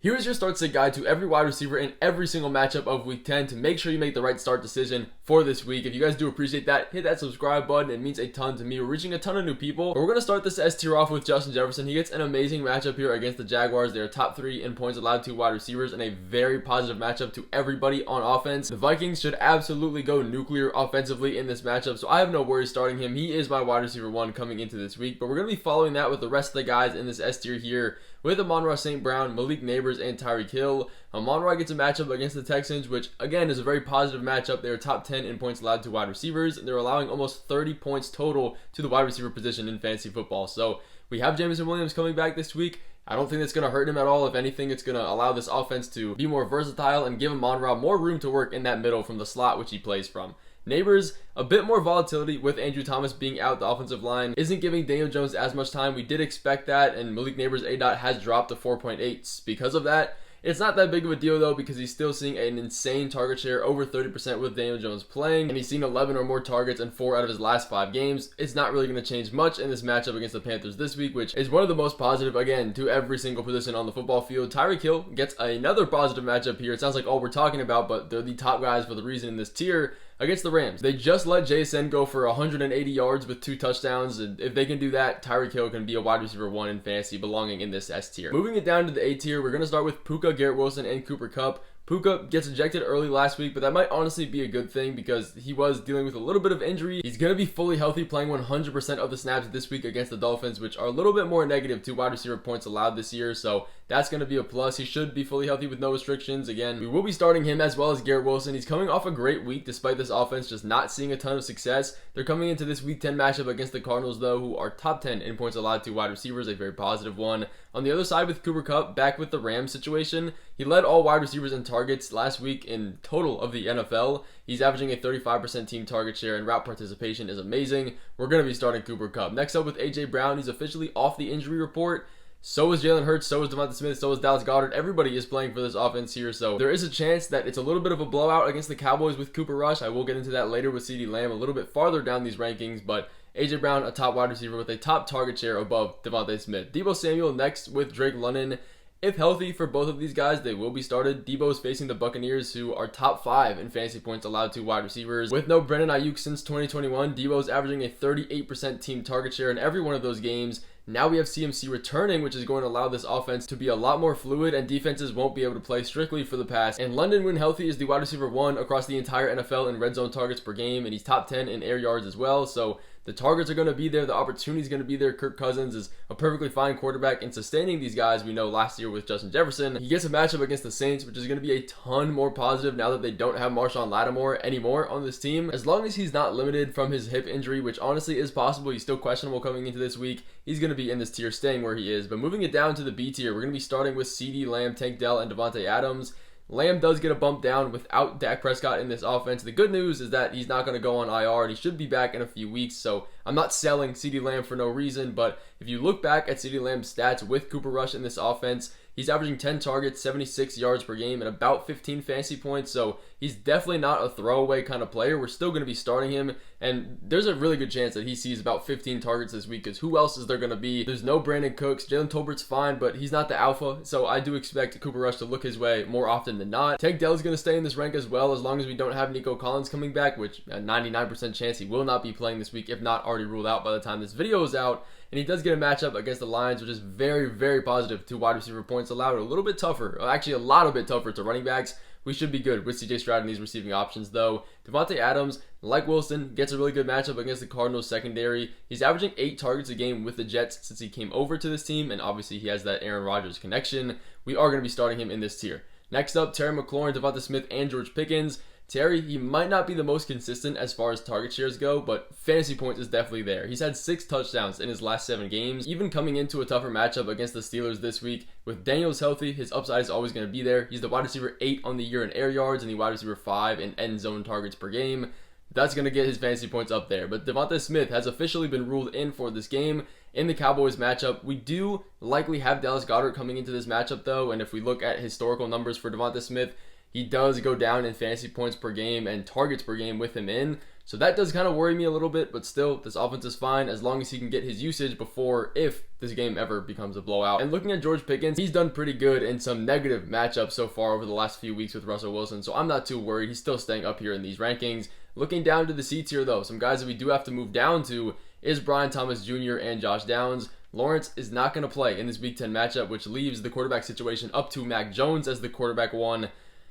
Here is your start sit guide to every wide receiver in every single matchup of week 10 to make sure you make the right start decision for this week. If you guys do appreciate that, hit that subscribe button. It means a ton to me. We're reaching a ton of new people. But we're going to start this S tier off with Justin Jefferson. He gets an amazing matchup here against the Jaguars. They are top 3 in points allowed to wide receivers and a very positive matchup to everybody on offense. The Vikings should absolutely go nuclear offensively in this matchup, so I have no worries starting him. He is my wide receiver 1 coming into this week. But we're going to be following that with the rest of the guys in this S tier here with Amon-Ra St. Brown, Malik Nabers, and Tyreek Hill. Amon-Ra gets a matchup against the Texans, which again is a very positive matchup. They're top 10 in points allowed to wide receivers, and they're allowing almost 30 points total to the wide receiver position in fantasy football. So we have Jameson Williams coming back this week. I don't think that's going to hurt him at all. If anything, it's going to allow this offense to be more versatile and give Amon-Ra more room to work in that middle from the slot, which he plays from. Nabers, a bit more volatility with Andrew Thomas being out. The offensive line isn't giving Daniel Jones as much time. We did expect that, and Malik Nabers' ADOT has dropped to 4.8 because of that. It's not that big of a deal though, because he's still seeing an insane target share, over 30% with Daniel Jones playing, and he's seen 11 or more targets in 4 out of his last 5 games. It's not really going to change much in this matchup against the Panthers this week, which is one of the most positive, again, to every single position on the football field. Tyreek Hill gets another positive matchup here. It sounds like all we're talking about, but they're the top guys for the reason in this tier against the Rams. They just let JSN go for 180 yards with 2 touchdowns, and if they can do that, Tyreek Hill can be a wide receiver 1 in fantasy, belonging in this S tier. Moving it down to the A tier, we're going to start with Puka, Garrett Wilson, and Cooper Kupp. Puka gets ejected early last week, but that might honestly be a good thing because he was dealing with a little bit of injury. He's going to be fully healthy, playing 100% of the snaps this week against the Dolphins, which are a little bit more negative to wide receiver points allowed this year, so that's going to be a plus. He should be fully healthy with no restrictions. Again, we will be starting him as well as Garrett Wilson. He's coming off a great week despite this offense just not seeing a ton of success. They're coming into this week 10 matchup against the Cardinals, though, who are top 10 in points allowed to wide receivers, a very positive one. On the other side with Cooper Kupp, back with the Rams situation, he led all wide receivers in targets last week in total of the NFL. He's averaging a 35% team target share, and route participation is amazing. We're going to be starting Cooper Kupp. Next up with A.J. Brown, he's officially off the injury report. So is Jalen Hurts, so is Devonta Smith, so is Dallas Goedert. Everybody is playing for this offense here, so there is a chance that it's a little bit of a blowout against the Cowboys with Cooper Rush. I will get into that later with CeeDee Lamb a little bit farther down these rankings, but A.J. Brown, a top wide receiver with a top target share above Devonta Smith. Deebo Samuel next with Drake London. If healthy for both of these guys, they will be started. Deebo is facing the Buccaneers, who are top 5 in fantasy points allowed to wide receivers. With no Brandon Ayuk since 2021, Deebo is averaging a 38% team target share in every one of those games. Now we have CMC returning, which is going to allow this offense to be a lot more fluid, and defenses won't be able to play strictly for the pass. And London, when healthy, is the wide receiver 1 across the entire NFL in red zone targets per game, and he's top 10 in air yards as well. So the targets are going to be there. The opportunity is going to be there. Kirk Cousins is a perfectly fine quarterback in sustaining these guys. We know last year with Justin Jefferson, he gets a matchup against the Saints, which is going to be a ton more positive now that they don't have Marshawn Lattimore anymore on this team. As long as he's not limited from his hip injury, which honestly is possible, he's still questionable coming into this week, he's going to be in this tier, staying where he is. But moving it down to the B tier, we're going to be starting with CeeDee Lamb, Tank Dell, and Davante Adams. Lamb does get a bump down without Dak Prescott in this offense. The good news is that he's not going to go on IR, and he should be back in a few weeks, so I'm not selling CeeDee Lamb for no reason. But if you look back at CeeDee Lamb's stats with Cooper Rush in this offense, he's averaging 10 targets, 76 yards per game, and about 15 fantasy points, so he's definitely not a throwaway kind of player. We're still going to be starting him, and there's a really good chance that he sees about 15 targets this week, because who else is there going to be? There's no Brandon Cooks. Jalen Tolbert's fine, but he's not the alpha, so I do expect Cooper Rush to look his way more often than not. Tank Dell is going to stay in this rank as well, as long as we don't have Nico Collins coming back, which a 99% chance he will not be playing this week, if not already ruled out by the time this video is out. And he does get a matchup against the Lions, which is very, very positive to wide receiver points allowed. A little bit tougher, actually a lot bit tougher to running backs. We should be good with CJ Stroud and these receiving options, though. Davante Adams, like Wilson, gets a really good matchup against the Cardinals secondary. He's averaging 8 targets a game with the Jets since he came over to this team, and obviously he has that Aaron Rodgers connection. We are going to be starting him in this tier. Next up, Terry McLaurin, Devonta Smith, and George Pickens. Terry, he might not be the most consistent as far as target shares go, but fantasy points is definitely there. He's had 6 touchdowns in his last 7 games. Even coming into a tougher matchup against the Steelers this week, with Daniels healthy, his upside is always going to be there. He's the wide receiver 8 on the year in air yards and the wide receiver 5 in end zone targets per game. That's going to get his fantasy points up there. But Devonta Smith has officially been ruled in for this game in the Cowboys matchup. We do likely have Dallas Goedert coming into this matchup, though, and if we look at historical numbers for Devonta Smith, he does go down in fantasy points per game and targets per game with him in. So that does kind of worry me a little bit, but still, this offense is fine as long as he can get his usage before, if this game ever becomes a blowout. And looking at George Pickens, he's done pretty good in some negative matchups so far over the last few weeks with Russell Wilson, so I'm not too worried. He's still staying up here in these rankings. Looking down to the C tier though, some guys that we do have to move down to is Brian Thomas Jr. and Josh Downs. Lawrence is not going to play in this Week 10 matchup, which leaves the quarterback situation up to Mac Jones as the quarterback one.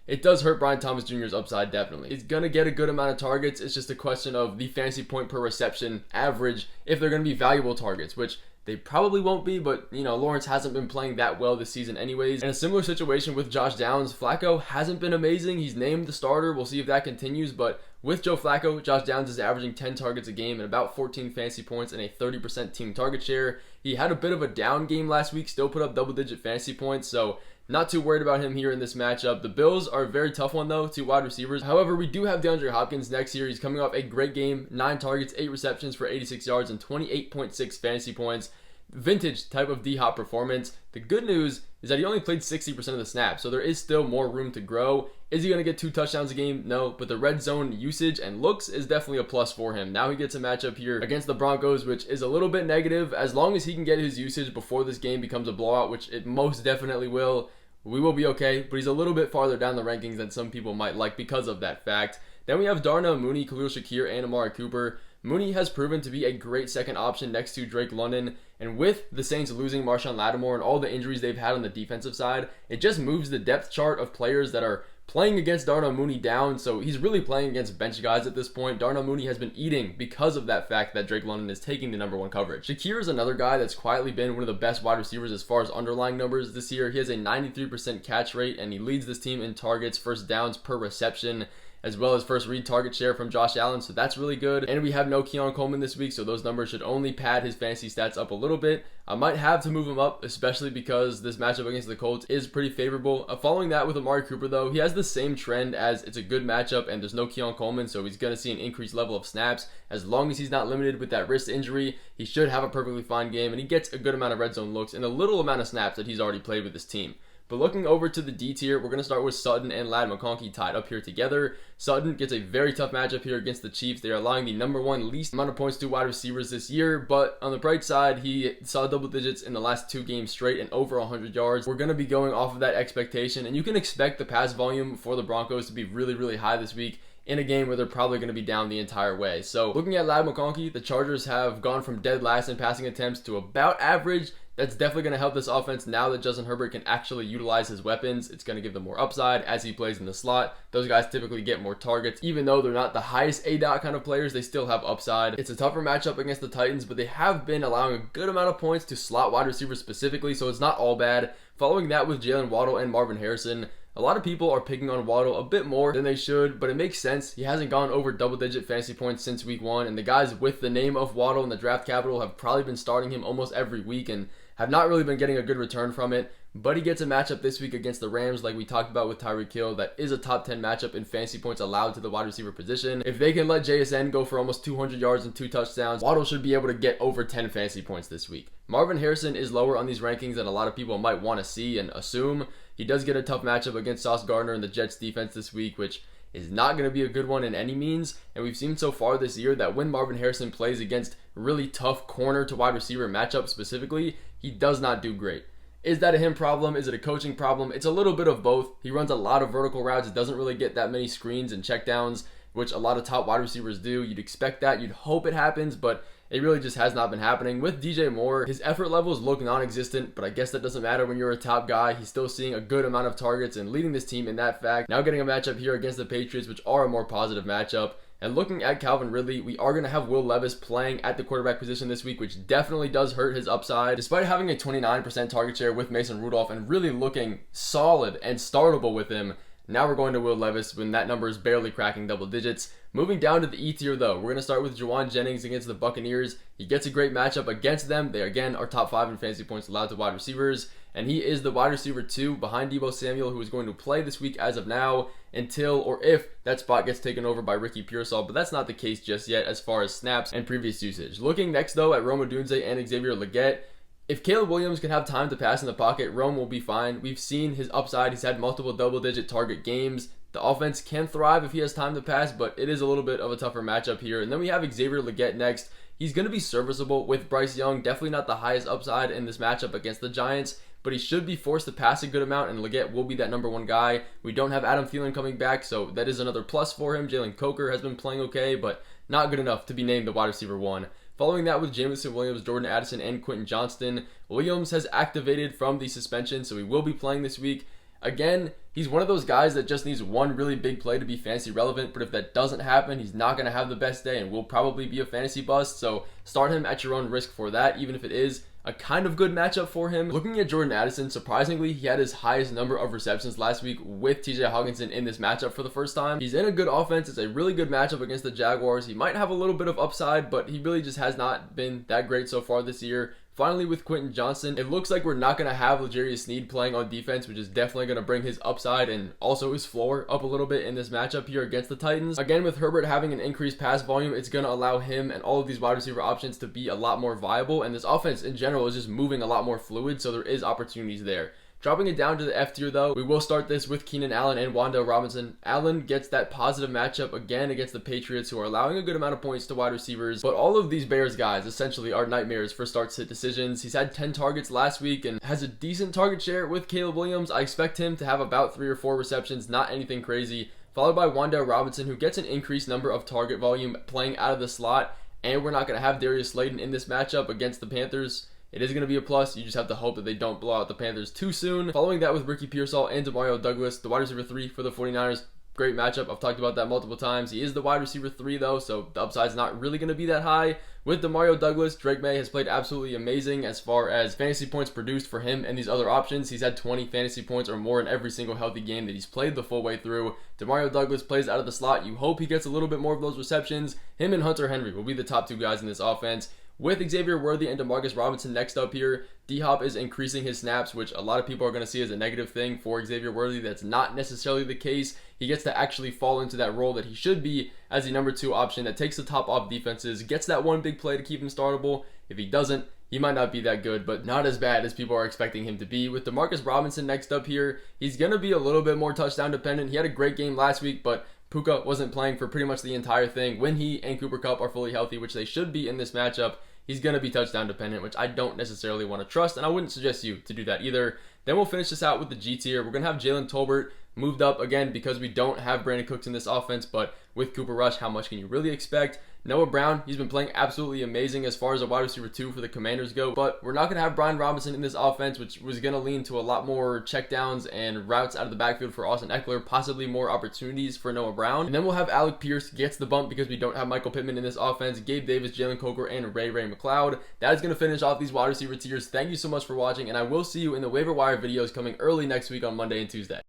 It does hurt Brian Thomas Jr.'s upside, definitely. He's going to get a good amount of targets. It's just a question of the fantasy point per reception average if they're going to be valuable targets, which they probably won't be, but, Lawrence hasn't been playing that well this season anyways. And a similar situation with Josh Downs. Flacco hasn't been amazing. He's named the starter. We'll see if that continues, but with Joe Flacco, Josh Downs is averaging 10 targets a game and about 14 fantasy points and a 30% team target share. He had a bit of a down game last week, still put up double-digit fantasy points, so not too worried about him here in this matchup. The Bills are a very tough one, though, to wide receivers. However, we do have DeAndre Hopkins next year. He's coming off a great game, 9 targets, 8 receptions for 86 yards and 28.6 fantasy points. Vintage type of D-Hop performance. The good news is that he only played 60% of the snaps, so there is still more room to grow. Is he going to get 2 touchdowns a game? No, but the red zone usage and looks is definitely a plus for him. Now he gets a matchup here against the Broncos, which is a little bit negative. As long as he can get his usage before this game becomes a blowout, which it most definitely will, we will be okay, but he's a little bit farther down the rankings than some people might like because of that fact. Then we have Darnell Mooney, Khalil Shakir, and Amari Cooper. Mooney has proven to be a great second option next to Drake London, and with the Saints losing Marshawn Lattimore and all the injuries they've had on the defensive side, it just moves the depth chart of players that are playing against Darnell Mooney down, so he's really playing against bench guys at this point. Darnell Mooney has been eating because of that fact that Drake London is taking the number 1 coverage. Shakir is another guy that's quietly been one of the best wide receivers as far as underlying numbers this year. He has a 93% catch rate, and he leads this team in targets, first downs per reception, as well as first read target share from Josh Allen, so that's really good. And we have no Keon Coleman this week, so those numbers should only pad his fantasy stats up a little bit. I might have to move him up, especially because this matchup against the Colts is pretty favorable. Following that with Amari Cooper, though, he has the same trend as it's a good matchup and there's no Keon Coleman, so he's going to see an increased level of snaps. As long as he's not limited with that wrist injury, he should have a perfectly fine game, and he gets a good amount of red zone looks and a little amount of snaps that he's already played with his team. But looking over to the D tier, we're going to start with Sutton and Ladd McConkey tied up here together. Sutton gets a very tough matchup here against the Chiefs. They are allowing the number 1 least amount of points to wide receivers this year, but on the bright side, he saw double digits in the last 2 games straight and over 100 yards. We're going to be going off of that expectation, and you can expect the pass volume for the Broncos to be really, really high this week in a game where they're probably going to be down the entire way. So looking at Ladd McConkey, the Chargers have gone from dead last in passing attempts to about average. That's definitely going to help this offense now that Justin Herbert can actually utilize his weapons. It's going to give them more upside as he plays in the slot. Those guys typically get more targets. Even though they're not the highest ADOT kind of players, they still have upside. It's a tougher matchup against the Titans, but they have been allowing a good amount of points to slot wide receivers specifically, so it's not all bad. Following that with Jalen Waddle and Marvin Harrison, a lot of people are picking on Waddle a bit more than they should, but it makes sense. He hasn't gone over double-digit fantasy points since week 1, and the guys with the name of Waddle in the draft capital have probably been starting him almost every week and have not really been getting a good return from it. But he gets a matchup this week against the Rams, like we talked about with Tyreek Hill. That is a top 10 matchup in fantasy points allowed to the wide receiver position. If they can let JSN go for almost 200 yards and 2 touchdowns, Waddle should be able to get over 10 fantasy points this week. Marvin Harrison is lower on these rankings than a lot of people might want to see and assume. He does get a tough matchup against Sauce Gardner and the Jets defense this week, which is not going to be a good one in any means. And we've seen so far this year that when Marvin Harrison plays against really tough corner to wide receiver matchups specifically, he does not do great. Is that a him problem? Is it a coaching problem? It's a little bit of both. He runs a lot of vertical routes. It doesn't really get that many screens and checkdowns, which a lot of top wide receivers do. You'd expect that. You'd hope it happens, but it really just has not been happening. With DJ Moore, his effort levels look non-existent, but I guess that doesn't matter when you're a top guy. He's still seeing a good amount of targets and leading this team in that fact. Now getting a matchup here against the Patriots, which are a more positive matchup. And looking at Calvin Ridley, we are going to have Will Levis playing at the quarterback position this week, which definitely does hurt his upside. Despite having a 29% target share with Mason Rudolph and really looking solid and startable with him, now we're going to Will Levis when that number is barely cracking double digits. Moving down to the E tier though, we're going to start with Juwan Jennings against the Buccaneers. He gets a great matchup against them. They again are top 5 in fantasy points allowed to wide receivers. And he is the wide receiver 2 behind Deebo Samuel, who is going to play this week as of now until or if that spot gets taken over by Ricky Pearsall, but that's not the case just yet as far as snaps and previous usage. Looking next though at Rome Odunze and Xavier Legette, if Caleb Williams can have time to pass in the pocket, Rome will be fine. We've seen his upside. He's had multiple double-digit target games. The offense can thrive if he has time to pass, but it is a little bit of a tougher matchup here. And then we have Xavier Legette next. He's going to be serviceable with Bryce Young. Definitely not the highest upside in this matchup against the Giants, but he should be forced to pass a good amount, and Legette will be that number one guy. We don't have Adam Thielen coming back, so that is another plus for him. Jalen Coker has been playing okay, but not good enough to be named the wide receiver one. Following that with Jameson Williams, Jordan Addison, and Quentin Johnston. Williams has activated from the suspension, so he will be playing this week. Again, he's one of those guys that just needs one really big play to be fantasy relevant, but if that doesn't happen, he's not going to have the best day and will probably be a fantasy bust, so start him at your own risk for that, even if it is a kind of good matchup for him. Looking at Jordan Addison, surprisingly, he had his highest number of receptions last week with TJ Hockenson in this matchup for the first time. He's in a good offense. It's a really good matchup against the Jaguars. He might have a little bit of upside, but he really just has not been that great so far this year. Finally, with Quentin Johnston, it looks like we're not going to have L'Jarius Sneed playing on defense, which is definitely going to bring his upside and also his floor up a little bit in this matchup here against the Titans. Again, with Herbert having an increased pass volume, it's going to allow him and all of these wide receiver options to be a lot more viable, and this offense in general is just moving a lot more fluid, so there is opportunities there. Dropping it down to the F tier though, we will start this with Keenan Allen and Wan'Dale Robinson. Allen gets that positive matchup again against the Patriots, who are allowing a good amount of points to wide receivers, but all of these Bears guys essentially are nightmares for start-sit decisions. He's had 10 targets last week and has a decent target share with Caleb Williams. I expect him to have about 3 or 4 receptions, not anything crazy, followed by Wan'Dale Robinson, who gets an increased number of target volume playing out of the slot, and we're not going to have Darius Slayton in this matchup against the Panthers. It is going to be a plus. You just have to hope that they don't blow out the Panthers too soon. Following that with Ricky Pearsall and Demario Douglas, the wide receiver 3 for the 49ers. Great matchup. I've talked about that multiple times. He is the wide receiver 3 though, so the upside's not really going to be that high. With Demario Douglas, Drake May has played absolutely amazing as far as fantasy points produced for him and these other options. He's had 20 fantasy points or more in every single healthy game that he's played the full way through. Demario Douglas plays out of the slot. You hope he gets a little bit more of those receptions. Him and Hunter Henry will be the top 2 guys in this offense. With Xavier Worthy and Demarcus Robinson next up here, D-Hop is increasing his snaps, which a lot of people are going to see as a negative thing for Xavier Worthy. That's not necessarily the case. He gets to actually fall into that role that he should be as the number 2 option that takes the top off defenses, gets that one big play to keep him startable. If he doesn't, he might not be that good, but not as bad as people are expecting him to be. With Demarcus Robinson next up here, he's going to be a little bit more touchdown dependent. He had a great game last week, but Puka wasn't playing for pretty much the entire thing. When he and Cooper Kupp are fully healthy, which they should be in this matchup, he's going to be touchdown dependent, which I don't necessarily want to trust, and I wouldn't suggest you to do that either. Then we'll finish this out with the G tier. We're going to have Jalen Tolbert moved up again because we don't have Brandon Cooks in this offense, but with Cooper Rush, how much can you really expect? Noah Brown, he's been playing absolutely amazing as far as a wide receiver 2 for the Commanders go, but we're not going to have Brian Robinson in this offense, which was going to lean to a lot more checkdowns and routes out of the backfield for Austin Eckler, possibly more opportunities for Noah Brown. And then we'll have Alec Pierce gets the bump because we don't have Michael Pittman in this offense, Gabe Davis, Jalen Coker, and Ray McLeod. That is going to finish off these wide receiver tiers. Thank you so much for watching, and I will see you in the waiver wire videos coming early next week on Monday and Tuesday.